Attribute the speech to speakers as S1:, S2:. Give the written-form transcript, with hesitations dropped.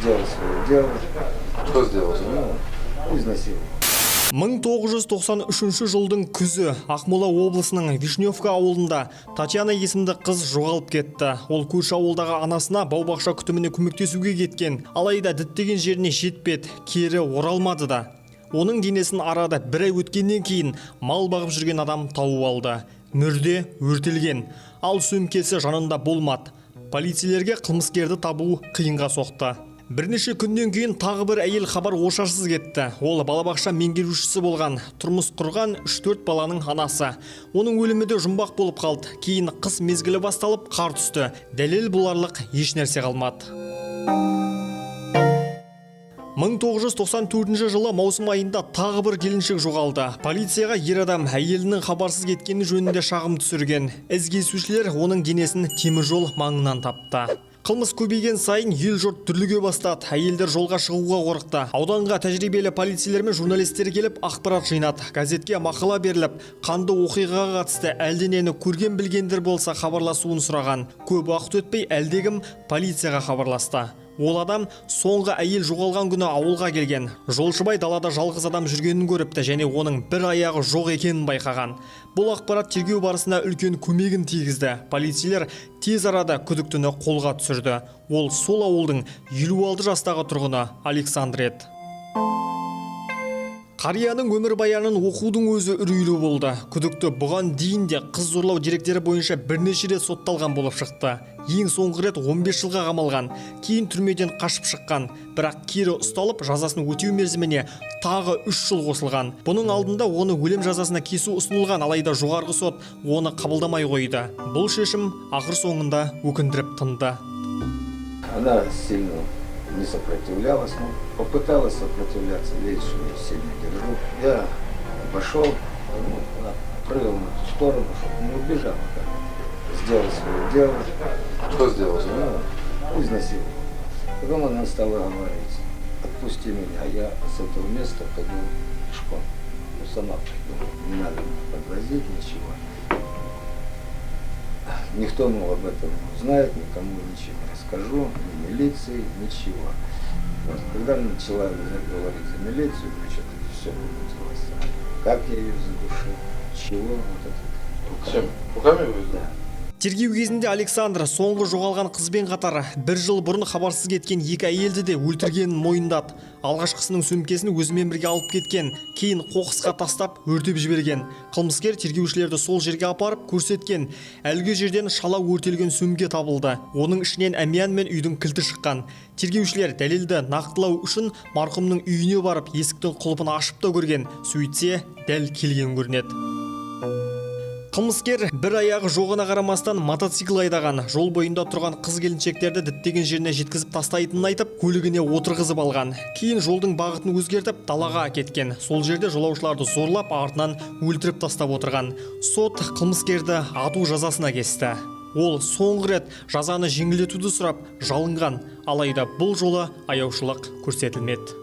S1: сделал свое дело.
S2: Кто сделал?
S1: Ну, изнасиловал.
S3: 1993 жылдың күзі Ақмола облысының Вишневка ауылында Татьяна есімді қыз жоғалып кетті. Ол көрші ауылдағы анасына бау-бақша күтіміне көмектесуге кеткен. Алайда діттеген жеріне жетпеді, кері оралмады да. Оның денесін арада бір ай өткеннен кейін мал бағып жүрген адам тауып алды. Мүрде өртелген, ал сөмкесі жанында болмады. Полицейлерге қылмыскерді табу қиынға соқты. Бірнеше күннен кейін тағы бір әйел хабар ошарсыз кетті. Ол балабақша меңгерушісі болған, тұрмыс құрған 3-4 баланың анасы. Оның өлімі де жұмбақ болып қалды. Кейін қыс мезгілі басталып, қар түсті. Дәлел боларлық еш нәрсе қалмады. 1994 жылы маусым айында тағы бір келіншек жоғалды. Полицияға ер адам әйелінің хабарсыз кеткені жөнінде шағым түсірген. Із-кесушілер оның денесін теміржол маңынан тапты. Қылмыс көбейген сайын ел жұрт дүрліге бастады. Әйелдер жолға шығуға қорықты. Ауданға тәжірибелі полицейлер мен журналистер келіп ақпарат жинады. Газетке мақала беріліп, қанды оқиғаға қатысты әлденені көрген білгендер болса хабарласуын сұраған. Көп уақыт өтпей әлдегім полицияға хабарласты. Ол адам соңғы әйел жоғалған күні ауылға келген. Жолшыбай далада жалғыз адам жүргенін көріпті және оның бір аяғы жоқ екенін байқаған. Бұл ақпарат тергеу барысында үлкен көмегін тигізді. Полицейлер тез арада күдіктіні қолға түсірді. Ол сол ауылдың 56 жастағы тұрғыны Александр еді. Қарияның өмірбаянын оқудың өзі үрейлі болды. Күдікті бұған дейін де қыз зорлау деректері бойынша бірнеше рет сотталған болып шықты. Ең соңғы рет 15 жылға қамалған, кейін түрмеден қашып шыққан. Бірақ кері ұсталып, жазасын өтеу мерзіміне тағы 3 жыл қосылған. Бұның алдында оны өлім жазасына кесу ұсынылған, алайда жоғарғы сот оны қабылдамай қойды. Бұл шешім ақыр соңында өкіндіріп тынды.
S1: Она сильно не сопротивлялась, но попыталась сопротивляться, видишь, что я сильно держу. Я пошел, она прыгала на ту сторону, чтобы не убежала. Сделал свое дело.
S2: Кто сделал?
S1: Ну, изнасиловал. Потом она стала говорить: отпусти меня, я с этого места пойду пешком. Ну, сама пойду, не надо подвозить, ничего. Никто, об этом не узнает, никому ничего не расскажу, ни милиции, ничего. Вот. Когда она начала говорить за милицию, что-то все выкрутилось. Как я ее задушил, чего, вот это.
S2: Чем? Руками вы?
S1: Да.
S3: Тергеу кезінде Александр соңғы жоғалған қызбен қатар бір жыл бұрын хабарсыз кеткен екі әйелді де өлтіргенін мойындады. Алғашқысының сөмкесін өзімен бірге алып кеткен, кейін қоқысқа тастап өртеп жіберген. Қылмыскер тергеушілерді сол жерге апарып көрсеткен. Әлгі жерден шала өртелген сөмке табылды. Оның ішінен әмиян мен үйдің кілті шыққан. Тергеушілер дәлелді нақтылау үшін марқұмның үйіне барып есіктің құлпын ашып та көрген. Сөйтсе, дәл келген көрінеді. Қылмыскер бір аяғы жоғына қарамастан мотоцикл айдаған. Жол бойында тұрған қыз-келіншектерді діттеген жеріне жеткізіп тастайтынын айтып, көлігіне отырғызып алған. Кейін жолдың бағытын өзгертіп, далаға кеткен. Сол жерде жолаушыларды зорлап, артынан өлтіріп тастап отырған. Сот қылмыскерді ату жазасына кесті. Ол соңғы рет жазаны жеңілдетуді сұрап жалынған, алайда бұл жолы аяушылық көрсетілмеді.